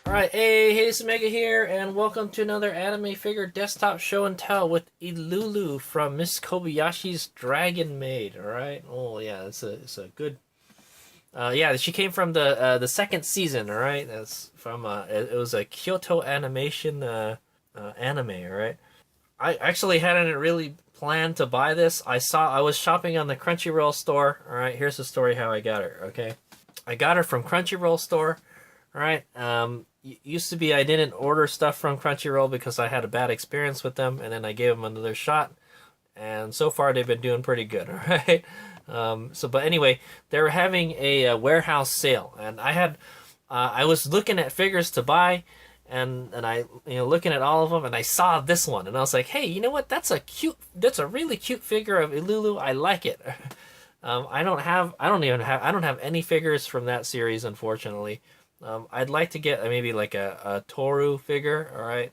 Alright, hey, this is Mega here, and welcome to another anime figure desktop show and tell with Ilulu from Miss Kobayashi's Dragon Maid. Alright, oh yeah, it's a good. Yeah, she came from the second season. Alright, that's from it was a Kyoto Animation anime. Alright, I actually hadn't really planned to buy this. I was shopping on the Crunchyroll store. Alright, here's the story how I got her. Okay, I got her from Crunchyroll store. Alright, used to be I didn't order stuff from Crunchyroll because I had a bad experience with them, and then I gave them another shot, and so far they've been doing pretty good. All right. But anyway, they were having a warehouse sale, and I was looking at figures to buy, and I looking at all of them, and I saw this one, and I was like, hey, you know what? That's a really cute figure of Ilulu. I like it. I don't have any figures from that series, unfortunately. I'd like to get maybe like a Toru figure. All right,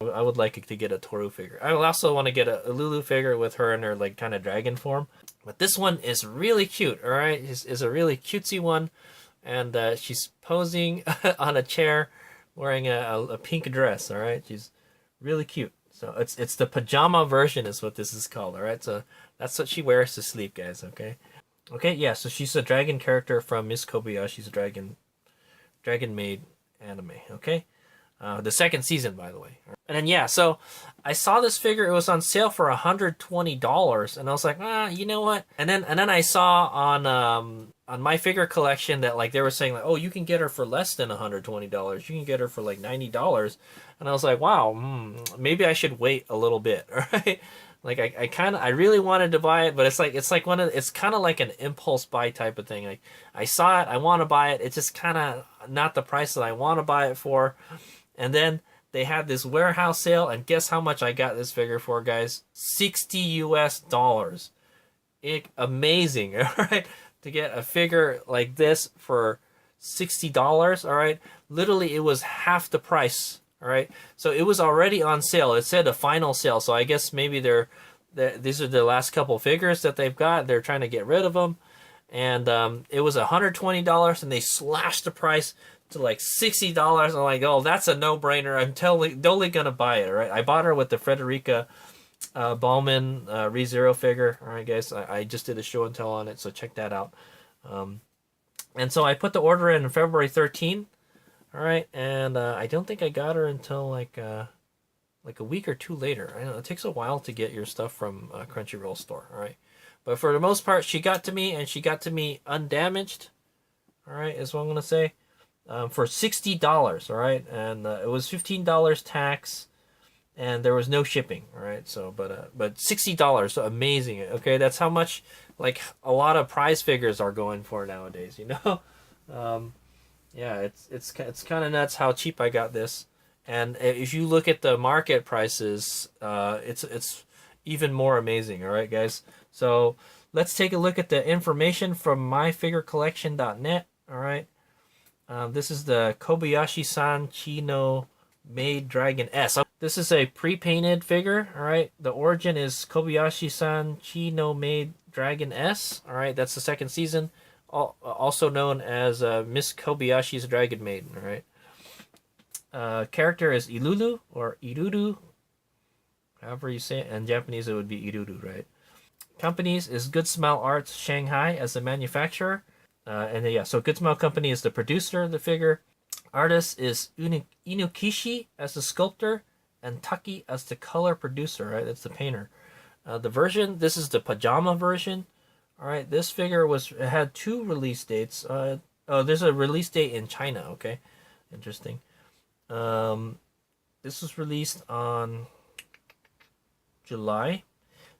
I would like to get a Toru figure. I also want to get a Lulu figure with her in her like kind of dragon form. But this one is really cute. All right, is a really cutesy one, and she's posing on a chair wearing a pink dress. All right, she's really cute. So it's the pajama version is what this is called. All right, so that's what she wears to sleep, guys. Okay, yeah. So she's a dragon character from Miss Kobayashi's Dragon Maid anime. Okay, the second season, by the way. And then yeah, so I saw this figure. It was on sale for $120, and I was like, you know what? And then I saw on my figure collection that like they were saying like, oh, you can get her for less than $120. You can get her for like $90. And I was like, wow, maybe I should wait a little bit. All right. Like I really wanted to buy it, but it's kind of like an impulse buy type of thing. Like I saw it, I want to buy it. It's just kind of not the price that I want to buy it for. And then they had this warehouse sale, and guess how much I got this figure for, guys? $60 US. Amazing, all right? To get a figure like this for $60, all right? Literally, it was half the price. All right, so it was already on sale. It said a final sale, so I guess maybe these are the last couple figures that they've got. They're trying to get rid of them, and it was $120, and they slashed the price to like $60. I'm like, oh, that's a no-brainer. I'm totally gonna buy it. All right, I bought her with the Frederica Ballman ReZero figure. All right, guys, I just did a show and tell on it, so check that out. And so I put the order in February 13th. All right, and I don't think I got her until like a week or two later. I know it takes a while to get your stuff from Crunchyroll store. All right, but for the most part, she got to me, and she got to me undamaged. All right, is what I'm gonna say. For $60. All right, and it was $15 tax, and there was no shipping. All right, so but $60, so amazing. Okay, that's how much like a lot of prize figures are going for nowadays. You know. Yeah, it's kind of nuts how cheap I got this, and if you look at the market prices, it's even more amazing. All right, guys. So let's take a look at the information from myfigurecollection.net. All right, this is the Kobayashi-san Chino Maid Dragon S. This is a pre-painted figure. All right, the origin is Kobayashi-san Chino Maid Dragon S. All right, that's the second season. Also known as Miss Kobayashi's Dragon Maid. All right. Character is Ilulu or Iruru, however you say it. In Japanese, it would be Iruru, right? Companies is Good Smile Arts Shanghai as the manufacturer, and yeah, so Good Smile Company is the producer of the figure. Artist is Inukishi as the sculptor, and Taki as the color producer. Right, that's the painter. The version. This is the pajama version. All right, this figure had two release dates. There's a release date in China. Okay, interesting. This was released on July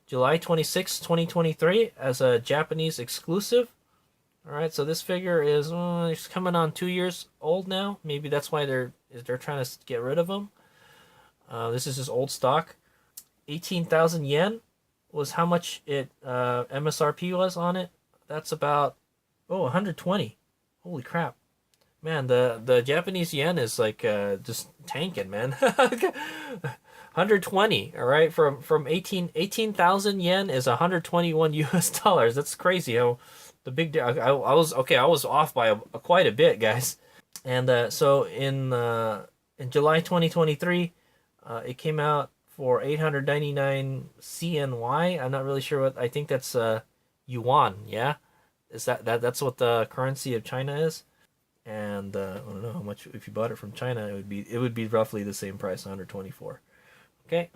26, 2023, as a Japanese exclusive. All right, so this figure is it's coming on 2 years old now. Maybe that's why they're trying to get rid of him. This is his old stock. 18,000 yen. Was how much it MSRP was on it. That's about 120. Holy crap, man! The Japanese yen is like just tanking, man. 120. All right, from 18,000 yen is 121 US dollars. That's crazy. How the big I was off by quite a bit, guys. And so in July 2023, it came out for 899 CNY. I'm not really sure what. I think that's yuan. Yeah, is that's what the currency of China is? And I don't know how much. If you bought it from China, it would be roughly the same price, 124. Okay,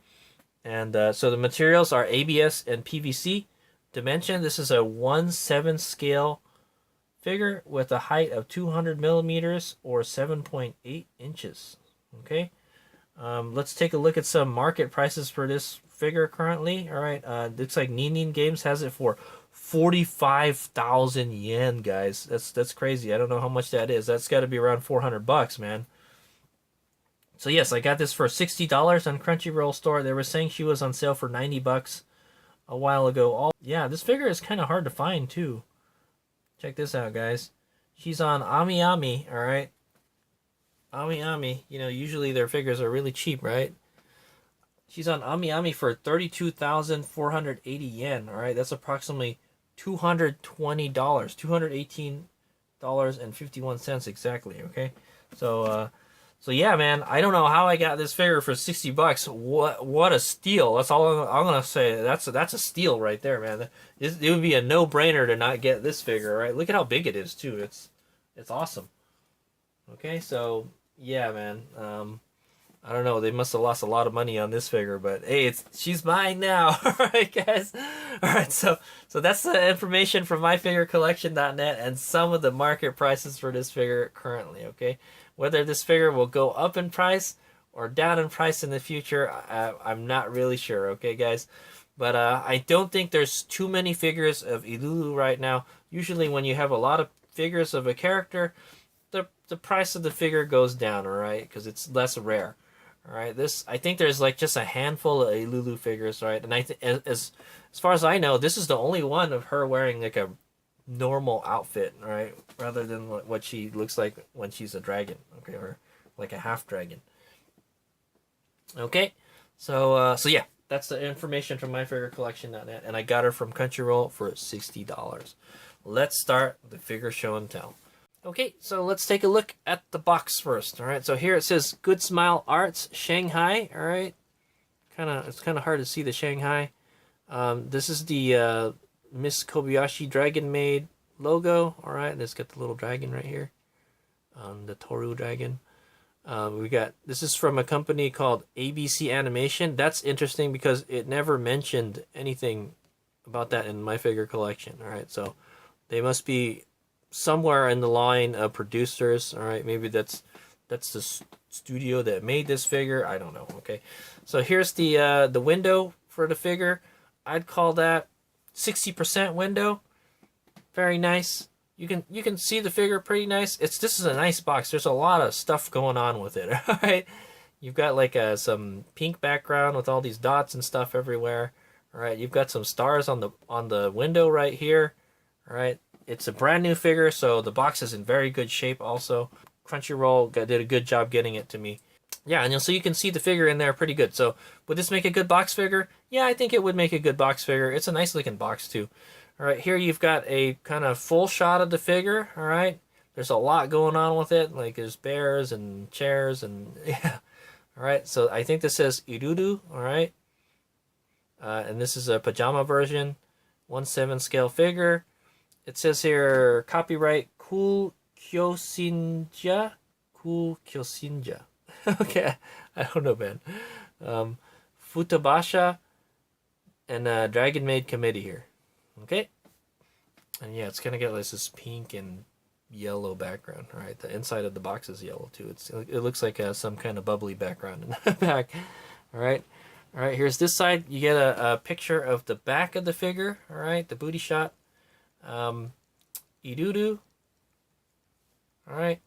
and so the materials are ABS and PVC. Dimension: this is a 1/7 scale figure with a height of 200 millimeters or 7.8 inches. Okay, let's take a look at some market prices for this figure currently. All right, looks like Ninin Games has it for 45,000 yen, guys. That's crazy. I don't know how much that is. That's got to be around 400 bucks, man. So yes, I got this for $60 on Crunchyroll store. They were saying she was on sale for 90 bucks a while ago. Yeah, this figure is kind of hard to find too. Check this out, guys. She's on AmiAmi, all right? AmiAmi, usually their figures are really cheap, right? She's on AmiAmi for 32,480 yen, all right? That's approximately $220, $218.51 exactly, okay? So yeah, man, I don't know how I got this figure for 60 bucks. What a steal. That's all I'm going to say. That's a steal right there, man. It would be a no-brainer to not get this figure, right? Look at how big it is too. It's awesome. Okay, so yeah, man. I don't know. They must have lost a lot of money on this figure, but hey, she's mine now. All right, guys. All right, so that's the information from myfigurecollection.net and some of the market prices for this figure currently, okay? Whether this figure will go up in price or down in price in the future, I'm not really sure, okay, guys? But I don't think there's too many figures of Ilulu right now. Usually when you have a lot of figures of a character, the price of the figure goes down, all right? Because it's less rare. All right, I think there's like just a handful of Ilulu figures, right? And as far as I know, this is the only one of her wearing like a normal outfit, right? Rather than what she looks like when she's a dragon, okay, or like a half dragon. Okay, so yeah, that's the information from myfigurecollection.net, and I got her from Crunchyroll for $60. Let's start the figure show and tell. Okay, so let's take a look at the box first. All right, so here it says Good Smile Arts Shanghai. All right, it's kind of hard to see the Shanghai. This is the Miss Kobayashi Dragon Maid logo. All right, and it's got the little dragon right here, the Toru dragon. This is from a company called ABC Animation. That's interesting because it never mentioned anything about that in my figure collection. All right, so they must be somewhere in the line of producers. All right, maybe that's the studio that made this figure. I don't know. Okay, so here's the window for the figure. I'd call that 60% window. Very nice. You can see the figure pretty nice. This is a nice box. There's a lot of stuff going on with it. All right, you've got like some pink background with all these dots and stuff everywhere. All right, you've got some stars on the window right here. All right. It's a brand new figure, so the box is in very good shape also. Crunchyroll did a good job getting it to me. Yeah, and so you can see the figure in there pretty good. So would this make a good box figure? Yeah, I think it would make a good box figure. It's a nice looking box too. All right, here you've got a kind of full shot of the figure. All right, there's a lot going on with it. Like there's bears and chairs and yeah. All right, so I think this says Ilulu. All right, and this is a pajama version, 1/7 scale figure. It says here, copyright Cool Kyosinja. Cool Kyosinja. Okay, I don't know, man. Futabasha and Dragon Maid Committee here. Okay? And yeah, it's going to get like this pink and yellow background. All right, the inside of the box is yellow too. It looks like some kind of bubbly background in the back. All right, here's this side. You get a picture of the back of the figure. All right, the booty shot. Ilulu. All right.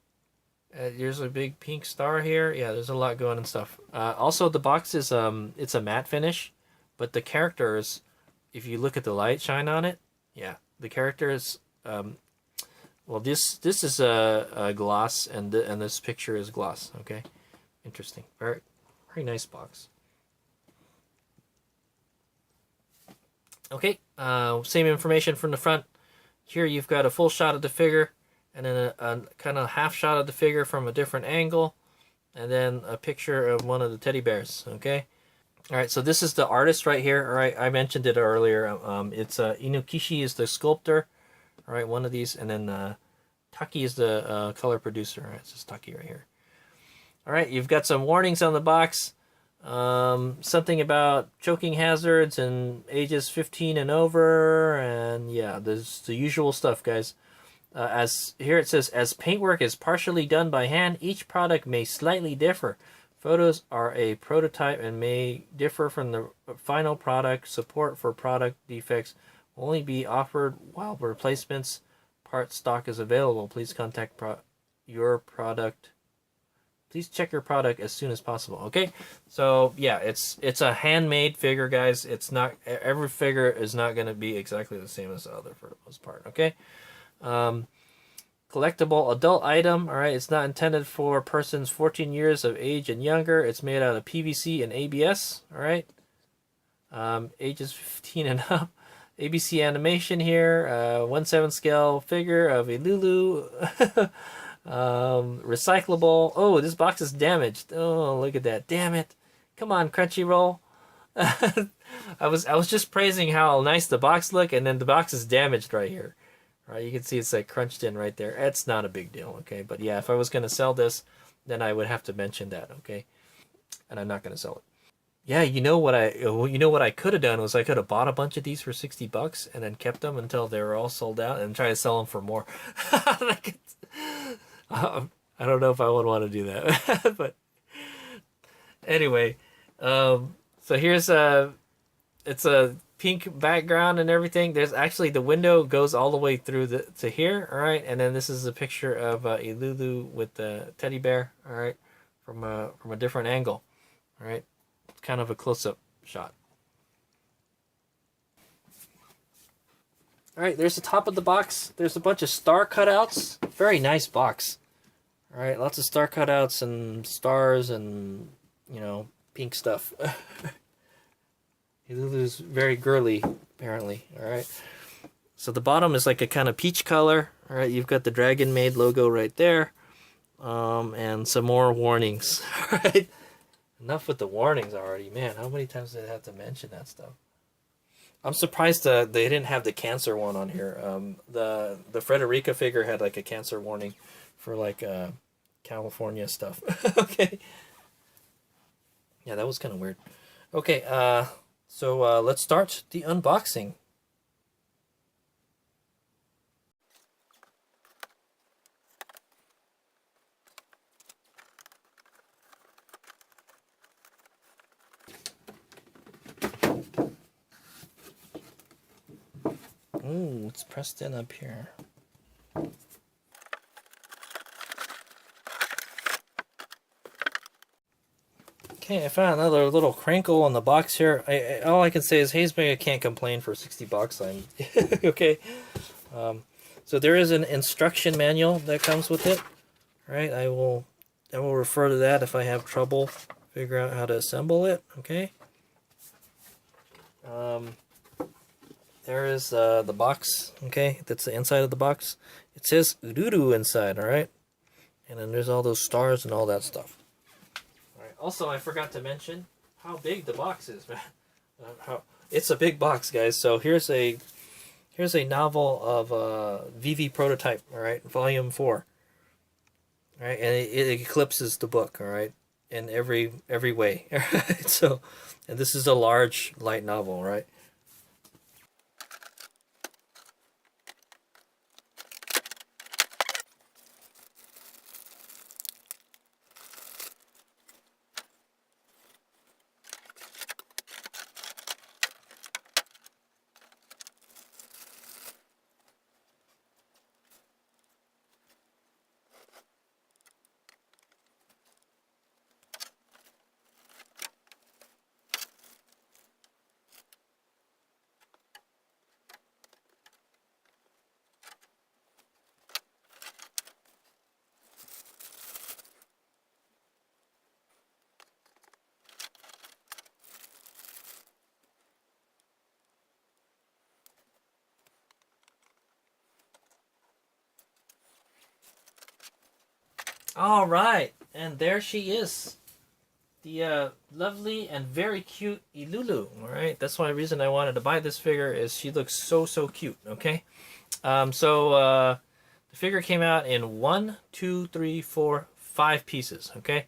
Here's a big pink star here. Yeah, there's a lot going and stuff. Also, the box is it's a matte finish, but the characters, if you look at the light shine on it, yeah, the characters. Well, this is a gloss, and this picture is gloss. Okay, interesting. Very nice box. Okay, same information from the front. Here you've got a full shot of the figure, and then a kind of half shot of the figure from a different angle, and then a picture of one of the teddy bears. Okay. All right, so this is the artist right here. All right, I mentioned it earlier. It's Inukishi is the sculptor. All right, one of these, and then Taki is the color producer. All right, it's just Taki right here. All right, you've got some warnings on the box. Something about choking hazards and ages 15 and over, and yeah, there's the usual stuff, guys. As here it says, as paintwork is partially done by hand, each product may slightly differ. Photos are a prototype and may differ from the final product. Support for product defects will only be offered while replacements part stock is available. Please contact your product. Please check your product as soon as possible. Okay, so yeah, it's a handmade figure, guys. It's not every figure is not going to be exactly the same as the other for the most part. Okay. Collectible adult item. All right, it's not intended for persons 14 years of age and younger. It's made out of PVC and ABS. All right, ages 15 and up. ABC animation here. 1/7 scale figure of Ilulu. Recyclable. Oh, this box is damaged. Oh, look at that. Damn it. Come on, Crunchyroll. I was just praising how nice the box looked, and then the box is damaged right here. Right, you can see it's like crunched in right there. It's not a big deal, okay? But yeah, if I was gonna sell this, then I would have to mention that, okay? And I'm not gonna sell it. Yeah, you know what I could have done was I could have bought a bunch of these for $60 and then kept them until they were all sold out and try to sell them for more. Like, I don't know if I would want to do that, but anyway, so here's it's a pink background and everything. There's actually the window goes all the way through to here. All right, and then this is a picture of Ilulu with the teddy bear. All right, from a different angle. All right, it's kind of a close-up shot. All right, there's the top of the box. There's a bunch of star cutouts. Very nice box. All right, lots of star cutouts and stars and, you know, pink stuff. Ilulu's very girly, apparently. All right. So the bottom is like a kind of peach color. All right, you've got the Dragon Maid logo right there. And some more warnings. All right. Enough with the warnings already. Man, how many times did I have to mention that stuff? I'm surprised they didn't have the cancer one on here. The Frederica figure had like a cancer warning for like California stuff. Okay. Yeah, that was kind of weird. Okay, so let's start the unboxing. Ooh, it's pressed in up here. Okay, I found another little crinkle on the box here. All I can say is Hazemaker can't complain for $60. I'm okay. So there is an instruction manual that comes with it. All right, I will refer to that if I have trouble figure out how to assemble it. Okay. There is the box. Okay, that's the inside of the box. It says Ilulu inside. All right, and then there's all those stars and all that stuff. Also, I forgot to mention how big the box is, man. It's a big box, guys. So here's a novel of VV Prototype, all right, volume 4. All right, and it eclipses the book, all right, in every way. All right, so, and this is a large light novel, right? All right, and there she is, the lovely and very cute Ilulu. All right, that's why the reason I wanted to buy this figure is she looks so cute. Okay, the figure came out in 5 pieces. Okay,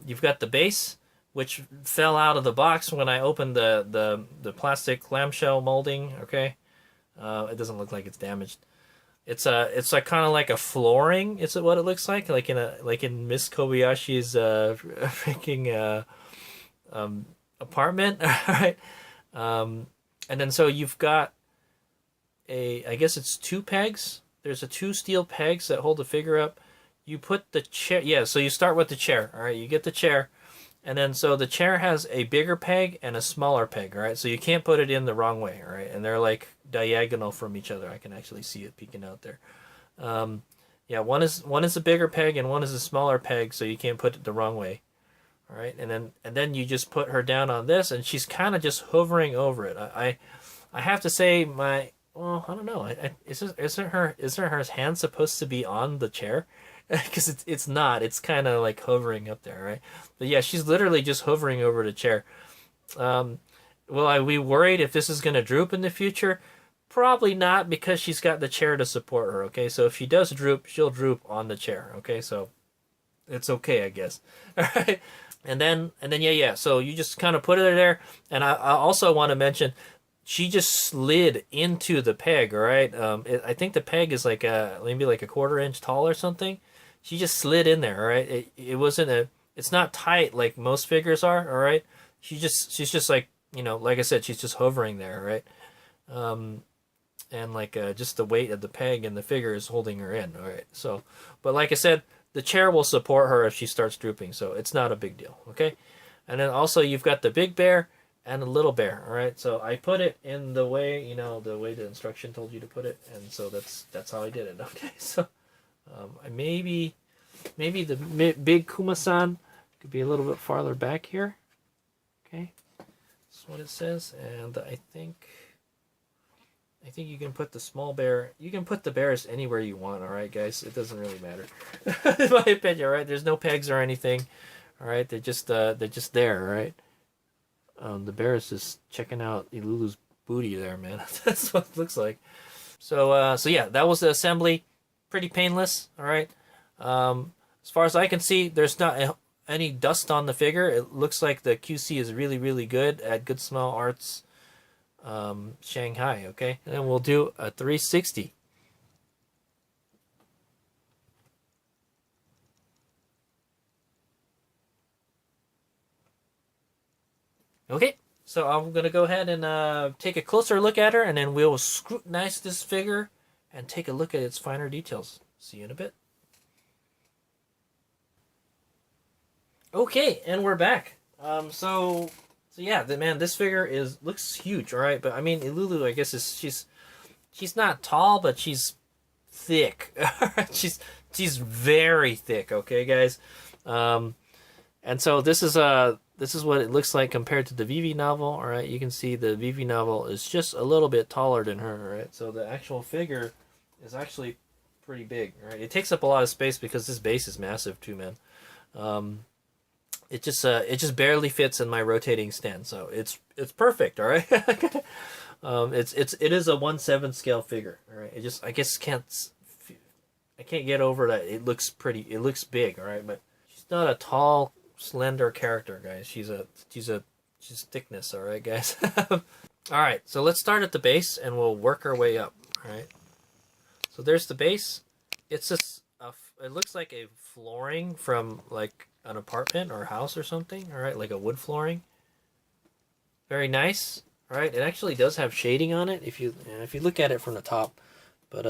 you've got the base, which fell out of the box when I opened the plastic clamshell molding. Okay, it doesn't look like it's damaged. It's like kind of like a flooring. It's what it looks like in Miss Kobayashi's freaking apartment. All right, and then so you've got I guess it's 2 pegs. There's 2 steel pegs that hold the figure up. You put the chair. Yeah, so you start with the chair. All right, you get the chair, and then so the chair has a bigger peg and a smaller peg. All right, so you can't put it in the wrong way. All right, and they're like diagonal from each other. I can actually see it peeking out there. Yeah, one is a bigger peg and one is a smaller peg, so you can't put it the wrong way. All right, and then you just put her down on this, and she's kind of just hovering over it. I have to say well, I don't know. Isn't her hand supposed to be on the chair? Because it's not. It's kind of like hovering up there, right? But yeah, she's literally just hovering over the chair. Will I be worried if this is going to droop in the future? Probably not, because she's got the chair to support her. Okay, so if she does droop, she'll droop on the chair. Okay, so it's okay, I guess. All right, and then yeah. So you just kind of put her there, and I also want to mention, she just slid into the peg. All right, I think the peg is like maybe like a 1/4 inch tall or something. She just slid in there. All right, it wasn't it's not tight like most figures are. All right, she's just like, like I said, she's just hovering there. All right, and like just the weight of the peg and the figure is holding her in. All right, so but like I said, the chair will support her if she starts drooping, so it's not a big deal. Okay, and then also you've got the big bear and a little bear. All right, so I put it in the way the way the instruction told you to put it, and so that's how I did it. Okay, so I maybe the big Kuma-san could be a little bit farther back here. Okay, that's what it says, and I think you can put the small bear. You can put the bears anywhere you want. All right, guys, it doesn't really matter, in my opinion. All right, there's no pegs or anything. All right, they're just there. All right. The bear is just checking out Ilulu's booty there, man. That's what it looks like. So yeah, that was the assembly. Pretty painless. All right. As far as I can see, there's not any dust on the figure. It looks like the QC is really good at Good Smell Arts Shanghai. Okay, and then we'll do a 360. Okay, so I'm going to go ahead and take a closer look at her, and then we'll scrutinize this figure and take a look at its finer details. See you in a bit. Okay, and we're back. So yeah, this figure looks huge, all right? But I mean, Ilulu, I guess she's not tall, but she's thick. she's very thick, okay, guys? And so this is what it looks like compared to the Vivi novel. All right, you can see the Vivi novel is just a little bit taller than her. All right, so the actual figure is actually pretty big. All right, it takes up a lot of space because this base is massive too, man. It just barely fits in my rotating stand, so it's perfect. All right, it is a 1/7 scale figure. All right, I can't get over that. It looks pretty. It looks big. All right, but she's not a tall, slender character, guys. She's thickness. All right, guys. All right, so let's start at the base and we'll work our way up. All right, so there's the base. It's it looks like a flooring from like an apartment or a house or something. All right, like a wood flooring. Very nice. All right, it actually does have shading on it if you look at it from the top. But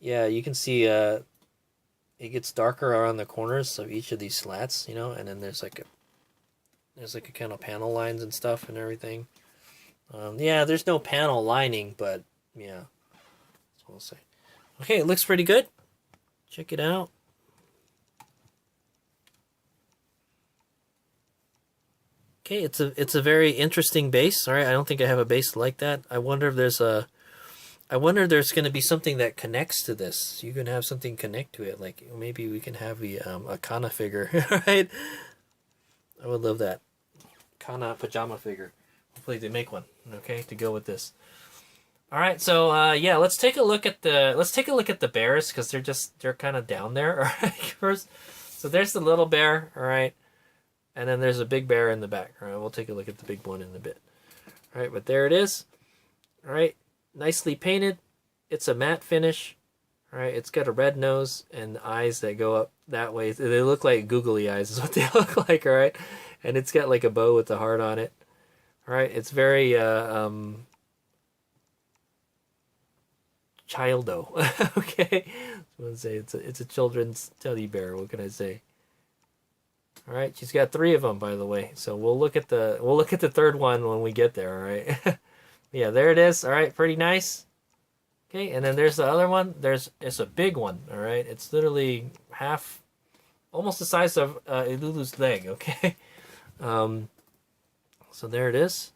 yeah, you can see it gets darker around the corners of each of these slats, and then there's like a kind of panel lines and stuff and everything. Yeah, there's no panel lining, but yeah, that's what I'll say. Okay, it looks pretty good. Check it out. Okay, it's a very interesting base. All right, I don't think I have a base like that. I wonder if there's I wonder there's going to be something that connects to this. You can have something connect to it. Like maybe we can have a Kana figure, right? I would love that. Kana pajama figure. Hopefully they make one, okay, to go with this. All right, so yeah, let's take a look at the bears because they're kind of down there. All right, first. So there's the little bear, all right, and then there's a big bear in the back. All right, we'll take a look at the big one in a bit. All right, but there it is. All right, nicely painted. It's a matte finish. All right, it's got a red nose and eyes that go up that way. They look like googly eyes is what they look like, all right? And it's got like a bow with a heart on it. All right, it's very childo. Okay, I want to say it's a children's teddy bear. What can I say? All right, she's got 3 of them, by the way. So we'll look at the third one when we get there. All right. Yeah, there it is. All right, pretty nice. Okay, and then there's the other one. It's a big one. All right, it's literally half, almost the size of Ilulu's leg. Okay. So there it is.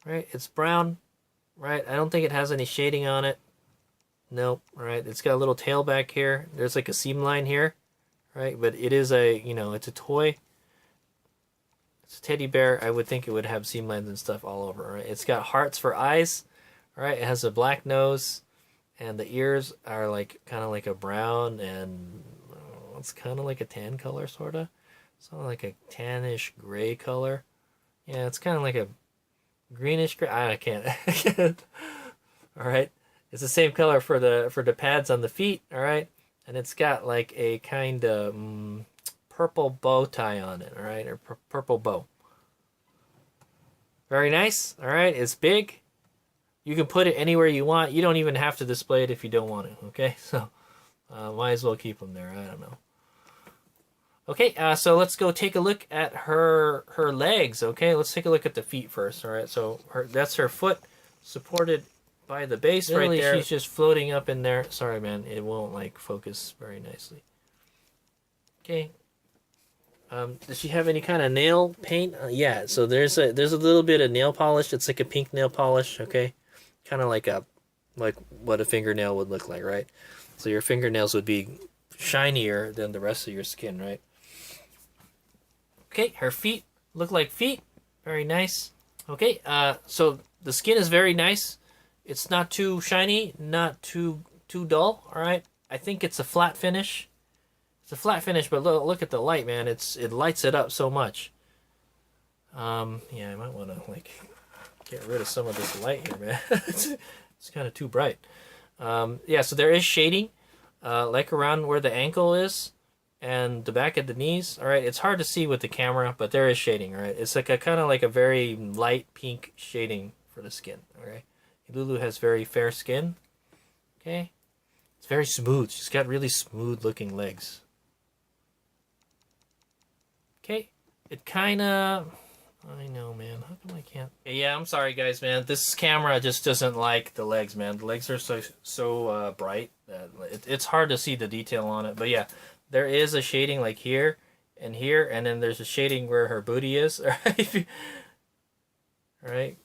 Right, it's brown. Right, I don't think it has any shading on it. Nope. Right, it's got a little tail back here. There's like a seam line here. Right, but it is it's a toy. It's a teddy bear. I would think it would have seam lines and stuff all over. Right, it's got hearts for eyes. Right, it has a black nose, and the ears are like kind of like a brown and it's kind of like a tan color, sort of. Something like a tannish gray color. Yeah, it's kind of like a greenish gray. I can't. All right, it's the same color for the pads on the feet. All right, and it's got like a kind of purple bow tie on it. All right, or purple bow. Very nice. All right, it's big. You can put it anywhere you want. You don't even have to display it if you don't want it. Okay, so might as well keep them there. I don't know. Okay, so let's go take a look at her legs. Okay, let's take a look at the feet first. All right, so that's her foot supported by the base right there. She's just floating up in there. Sorry, man, it won't like focus very nicely. Okay. Does she have any kind of nail paint? Yeah. So there's a little bit of nail polish. It's like a pink nail polish. Okay, kind of like what a fingernail would look like, right? So your fingernails would be shinier than the rest of your skin, right? Okay, her feet look like feet. Very nice. Okay, so the skin is very nice. It's not too shiny, not too dull. All right, I think it's a flat finish. It's a flat finish, but look at the light, man. It lights it up so much. Yeah, I might want to like get rid of some of this light here, man. It's kind of too bright. Yeah, so there is shading, like around where the ankle is and the back of the knees. All right, it's hard to see with the camera, but there is shading. All right, it's like a kind of like a very light pink shading for the skin. All right, Ilulu has very fair skin. Okay, it's very smooth. She's got really smooth looking legs. Okay, it kind of. I know, man. How come I can't? Yeah, I'm sorry, guys, man. This camera just doesn't like the legs, man. The legs are so bright that it's hard to see the detail on it. But yeah, there is a shading like here, and then there's a shading where her booty is. All right, all right,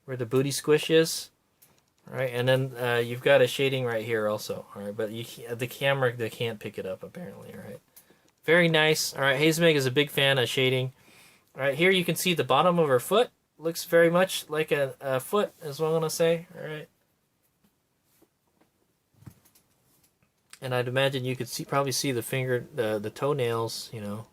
where the booty squish is. All right, and then you've got a shading right here also. All right, but the camera they can't pick it up apparently. All right, very nice. All right, Hazemeg is a big fan of shading. All right, here you can see the bottom of her foot. Looks very much like a foot, is what I'm gonna say. All right, and I'd imagine you could probably see the finger, the toenails. You know.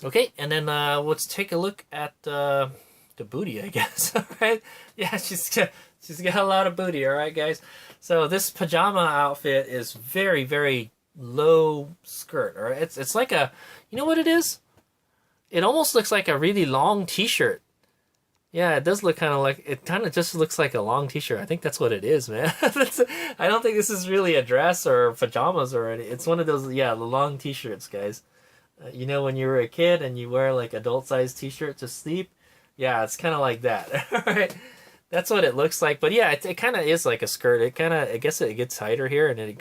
Okay, and then let's take a look at the booty, I guess. All right, yeah, she's got a lot of booty. All right, guys. So this pajama outfit is very, very low skirt. All right, it's like a, you know what it is? It almost looks like a really long T-shirt. Yeah, it does look kind of like, it kind of just looks like a long T-shirt. I think that's what it is, man. I don't think this is really a dress or pajamas or anything. It's one of those, yeah, the long T-shirts, guys. You know when you were a kid and you wear like adult-sized T-shirt to sleep? Yeah, it's kind of like that. All right. That's what it looks like. But yeah, it kind of is like a skirt. It kind of, I guess it gets tighter here, and then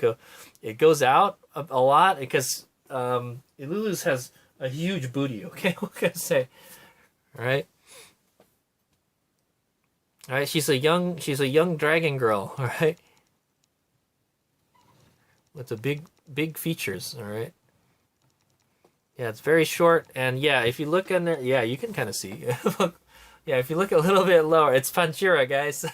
it goes out a lot because Ilulu's has a huge booty. Okay, what can I say? All right, all right. She's a young dragon girl. All right, with the big features. All right. Yeah, it's very short, and yeah, if you look under, yeah, you can kind of see. Yeah, if you look a little bit lower, it's Panchira, guys.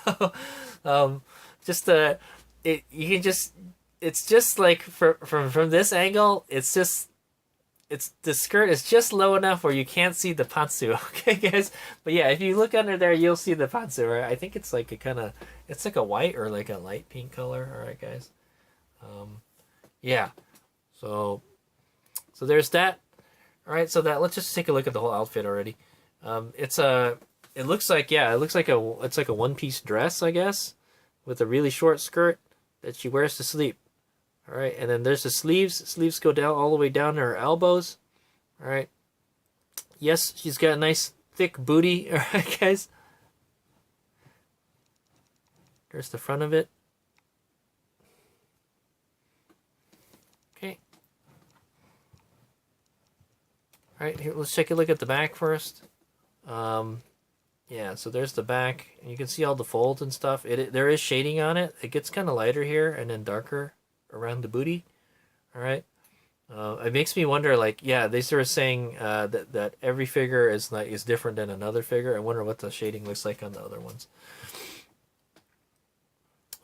So, just you can just, it's just like from this angle, it's the skirt is just low enough where you can't see the pantsu. Okay, guys. But yeah, if you look under there, you'll see the pantsu. Right? I think it's like a kind of, it's like a white or like a light pink color. All right, guys. Yeah. So there's that. All right, so that let's just take a look at the whole outfit already. It looks like it's like a one-piece dress, I guess, with a really short skirt that she wears to sleep. All right, and then there's the sleeves. Sleeves go down all the way down to her elbows. All right. Yes, she's got a nice thick booty. All right, guys. There's the front of it. Okay. All right, here, let's take a look at the back first. Yeah, so there's the back. You can see all the folds and stuff. There is shading on it. It gets kind of lighter here and then darker around the booty. All right. It makes me wonder, like, yeah, they sort of saying that every figure is different than another figure. I wonder what the shading looks like on the other ones.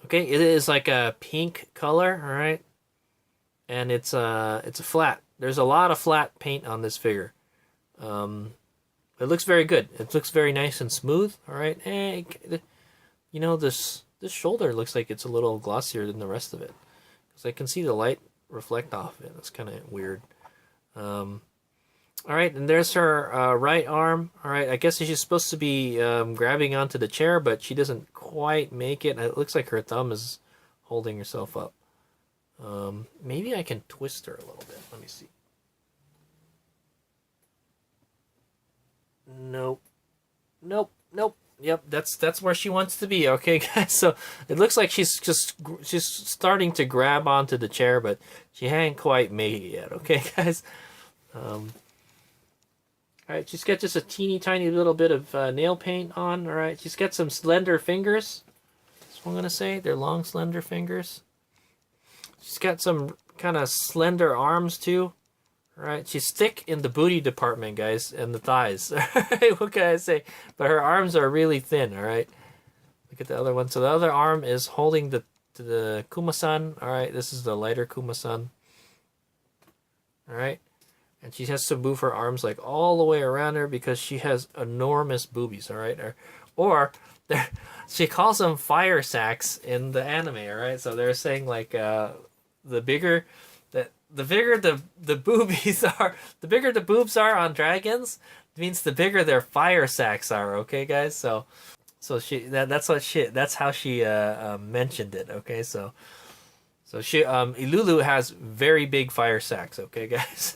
Okay, it is like a pink color, all right, and it's a flat. There's a lot of flat paint on this figure. It looks very good. It looks very nice and smooth. All right, you know, this shoulder looks like it's a little glossier than the rest of it because I can see the light reflect off it. It's kind of weird. All right, and there's her right arm. All right, I guess she's supposed to be grabbing onto the chair, but she doesn't quite make it. It looks like her thumb is holding herself up. Maybe I can twist her a little bit. Let me see. Nope. Nope. Nope. Yep, that's where she wants to be. Okay, guys. So it looks like she's starting to grab onto the chair, but she hadn't quite made it yet. Okay, guys. All right, she's got just a teeny tiny little bit of nail paint on. All right, she's got some slender fingers. That's what I'm gonna say. They're long, slender fingers. She's got some kind of slender arms too. All right, she's thick in the booty department, guys, and the thighs. All right, what can I say? But her arms are really thin. All right, look at the other one. So the other arm is holding the Kuma-san. All right, this is the lighter Kuma-san. All right, and she has to move her arms like all the way around her because she has enormous boobies. All right, or she calls them fire sacks in the anime. All right, so they're saying like the bigger the boobies are, the bigger the boobs are on dragons means the bigger their fire sacks are. Okay, guys. So that's how she mentioned it. Okay, so she Ilulu has very big fire sacks. Okay, guys.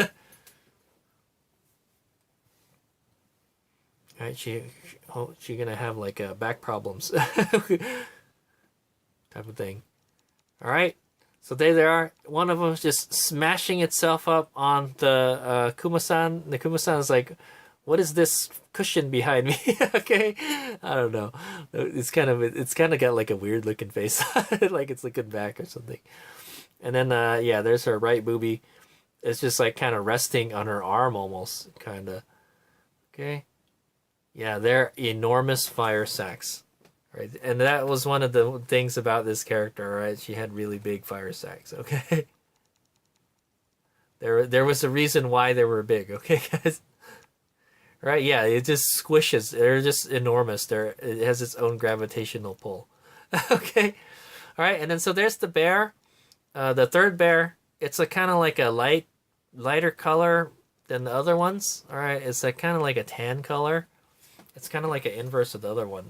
All right, she gonna have like back problems type of thing. All right. So there they are. One of them is just smashing itself up on the Kuma-san. The Kuma-san is like, "What is this cushion behind me?" Okay, I don't know. It's kind of got like a weird looking face, like it's looking back or something. And then yeah, there's her right boobie. It's just like kind of resting on her arm almost, kind of. Okay. Yeah, they're enormous fire sacks. Right, and that was one of the things about this character, right? She had really big fire sacks, okay? There was a reason why they were big, okay, guys? Right, yeah, it just squishes. They're just enormous. It has its own gravitational pull. Okay? All right, and then so there's the bear. The third bear, it's a kind of like a lighter color than the other ones. All right, it's like kind of like a tan color. It's kind of like an inverse of the other one.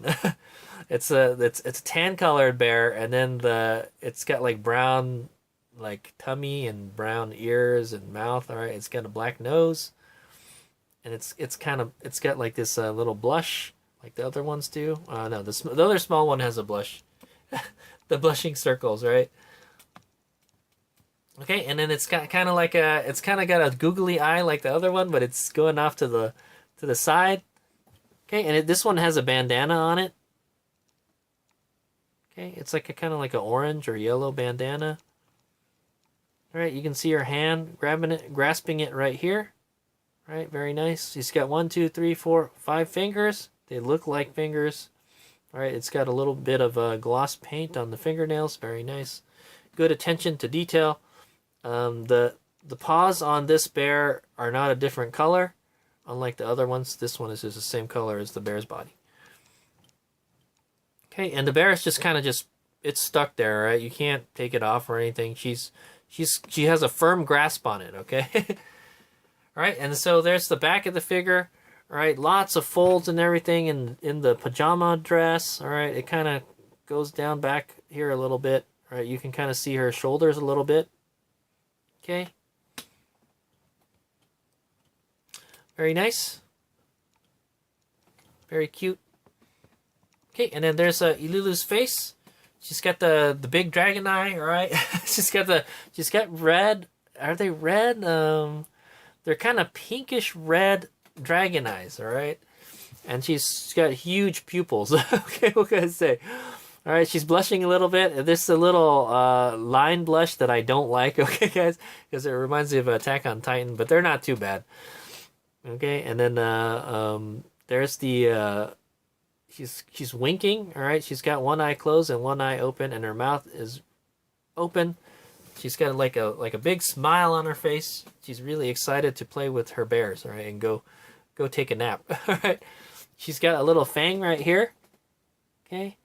It's a tan colored bear, and then it's got like brown like tummy and brown ears and mouth. All right, it's got a black nose, and it's got like this little blush like the other ones do. No, the other small one has a blush. The blushing circles, right? Okay, and then it's got kind of like it's kind of got a googly eye like the other one, but it's going off to the side. Okay, and this one has a bandana on it. Okay, it's like a kind of like an orange or yellow bandana. All right, you can see her hand grasping it right here. All right, very nice. She's got 1, 2, 3, 4, 5 fingers. They look like fingers. All right, it's got a little bit of gloss paint on the fingernails. Very nice. Good attention to detail. The paws on this bear are not a different color, unlike the other ones. This one is just the same color as the bear's body. Okay, and the bear is just kind of it's stuck there, right? You can't take it off or anything. She has a firm grasp on it, okay? All right, and so there's the back of the figure. All right, lots of folds and everything in the pajama dress. All right, it kind of goes down back here a little bit. All right, you can kind of see her shoulders a little bit. Okay. Very nice. Very cute. Okay, and then there's Ilulu's face. She's got the big dragon eye, all right? she's got red. Are they red? They're kind of pinkish red dragon eyes, all right? And she's got huge pupils. Okay, what can I say? All right, she's blushing a little bit. This is a little line blush that I don't like, okay, guys? Because it reminds me of Attack on Titan, but they're not too bad. Okay, and then there's the... She's winking, all right? She's got one eye closed and one eye open, and her mouth is open. She's got like a big smile on her face. She's really excited to play with her bears, all right, and go take a nap. All right. She's got a little fang right here. Okay.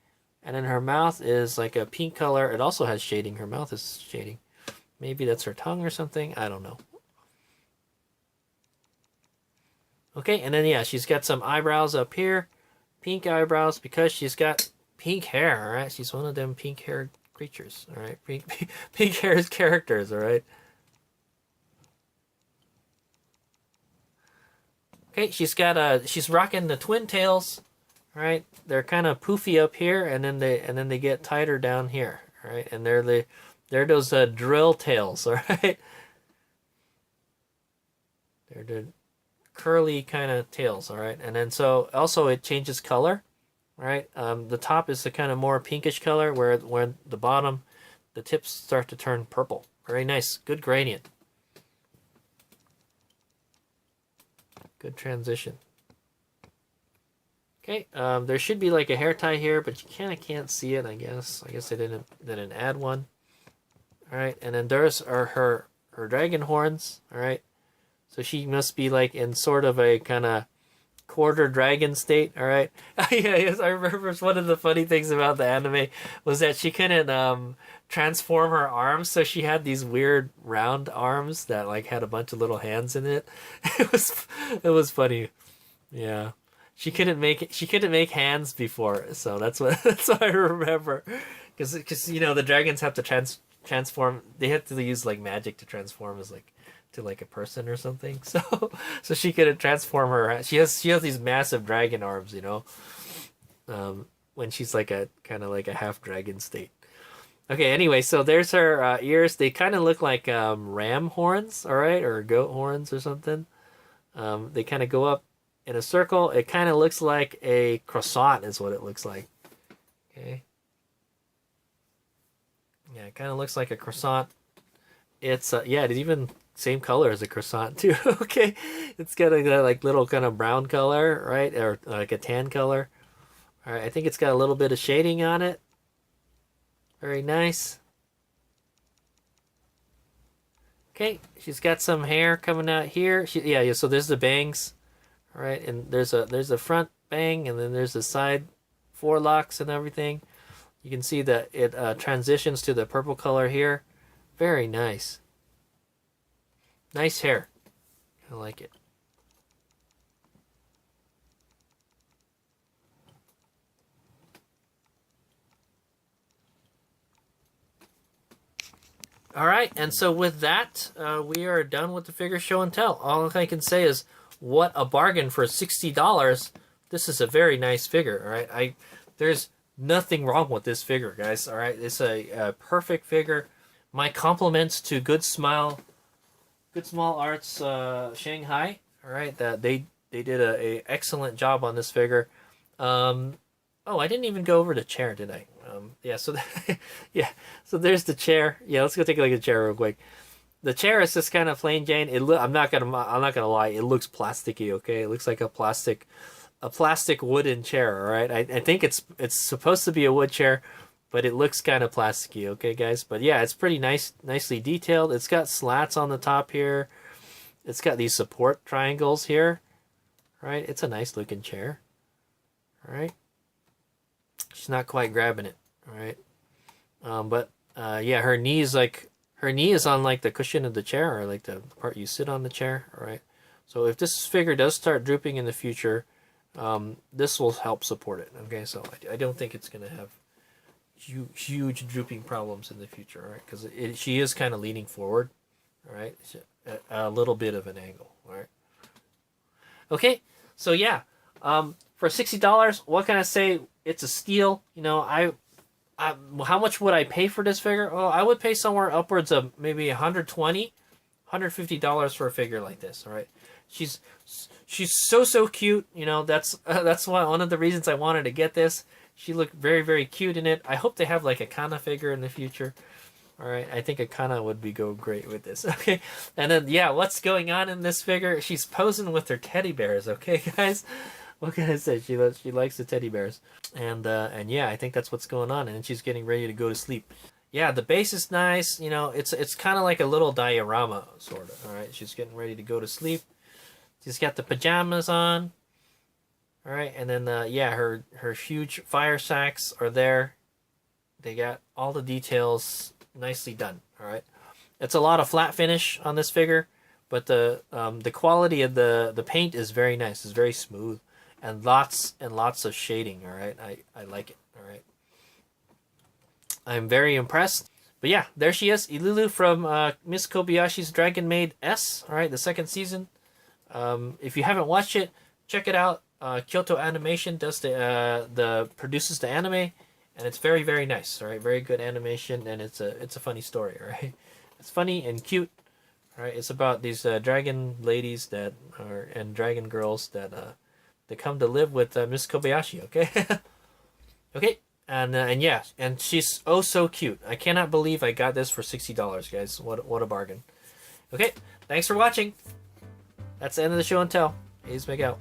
And then her mouth is like a pink color. It also has shading. Her mouth is shading. Maybe that's her tongue or something. I don't know. Okay, and then yeah, she's got some eyebrows up here. Pink eyebrows because she's got pink hair, all right? She's one of them pink-haired creatures, all right? Pink-haired characters, all right? Okay, she's rocking the twin tails, all right? They're kind of poofy up here, and then they get tighter down here, all right? And they're those drill tails, all right? They're the curly kind of tails, all right? And then so also it changes color, all right? The top is the kind of more pinkish color, where the bottom, the tips start to turn purple. Very nice, good gradient. Good transition. Okay, there should be like a hair tie here, but you kind of can't see it, I guess. I guess they didn't add one. All right, and then there's her dragon horns, all right? So she must be like in sort of a kind of quarter dragon state, all right? Yeah, yes, I remember one of the funny things about the anime was that she couldn't transform her arms, so she had these weird round arms that like had a bunch of little hands in it. It was funny. Yeah. She couldn't make hands before, so that's what I remember. Cuz you know, the dragons have to transform. They have to use like magic to transform as like to like a person or something. So she couldn't transform her. She has these massive dragon arms, you know. When she's like a kind of like a half dragon state. Okay, anyway, so there's her ears. They kind of look like ram horns, all right, or goat horns or something. They kind of go up in a circle. It kind of looks like a croissant is what it looks like. Okay. Yeah, it kind of looks like a croissant. It's yeah, it's even same color as a croissant too. Okay, it's got a like little kind of brown color, right, or like a tan color. All right, I think it's got a little bit of shading on it. Very nice. Okay, she's got some hair coming out here. Yeah. So there's the bangs, all right, and there's a front bang, and then there's the side forelocks and everything. You can see that it transitions to the purple color here. Very nice. Nice hair. I like it. All right, and so with that, we are done with the figure show and tell. All I can say is, what a bargain for $60 this is a very nice figure. All right, there's nothing wrong with this figure, guys. All right, it's a perfect figure. My compliments to Good Smile Arts Shanghai. All right, that they did a excellent job on this figure. Oh, I didn't even go over the chair, did I? Yeah, so yeah, so there's the chair. Yeah, let's go take a look at the chair real quick. The chair is just kind of plain Jane. I'm not gonna lie. It looks plasticky. Okay, it looks like a plastic wooden chair. All right, I think it's supposed to be a wood chair, but it looks kind of plasticky. Okay, guys, but yeah, it's pretty nicely detailed. It's got slats on the top here. It's got these support triangles here. Right, it's a nice looking chair. All right, she's not quite grabbing it. All right, but yeah, her knee is on like the cushion of the chair, or like the part you sit on the chair. All right, so if this figure does start drooping in the future, this will help support it. Okay, so I don't think it's gonna have huge drooping problems in the future. All right, because she is kind of leaning forward. All right, a little bit of an angle. All right. Okay, so yeah, for $60, what can I say? It's a steal. You know, how much would I pay for this figure? Oh, I would pay somewhere upwards of maybe $120, $150 for a figure like this. All right, she's so cute. You know, that's one of the reasons I wanted to get this. She looked very cute in it. I hope they have like a Kana figure in the future. All right, I think a Kana would go great with this. Okay, and then yeah, what's going on in this figure? She's posing with her teddy bears. Okay, guys. What can I say? She likes the teddy bears, and yeah, I think that's what's going on. And she's getting ready to go to sleep. Yeah, the base is nice. You know, it's kind of like a little diorama sort of. All right, she's getting ready to go to sleep. She's got the pajamas on. All right, and then yeah, her huge fire sacks are there. They got all the details nicely done. All right, it's a lot of flat finish on this figure, but the quality of the paint is very nice. It's very smooth. And lots of shading, all right? I like it, all right? I'm very impressed. But yeah, there she is, Ilulu from Miss Kobayashi's Dragon Maid S, all right, the second season. If you haven't watched it, check it out. Kyoto Animation does produces the anime, and it's very nice, all right? Very good animation, and it's a funny story, all right? It's funny and cute, all right? It's about these dragon ladies and dragon girls that they come to live with Miss Kobayashi, okay? Okay, and yeah, and she's oh so cute. I cannot believe I got this for $60, guys. What a bargain. Okay, thanks for watching. That's the end of the show and tell. A's make out.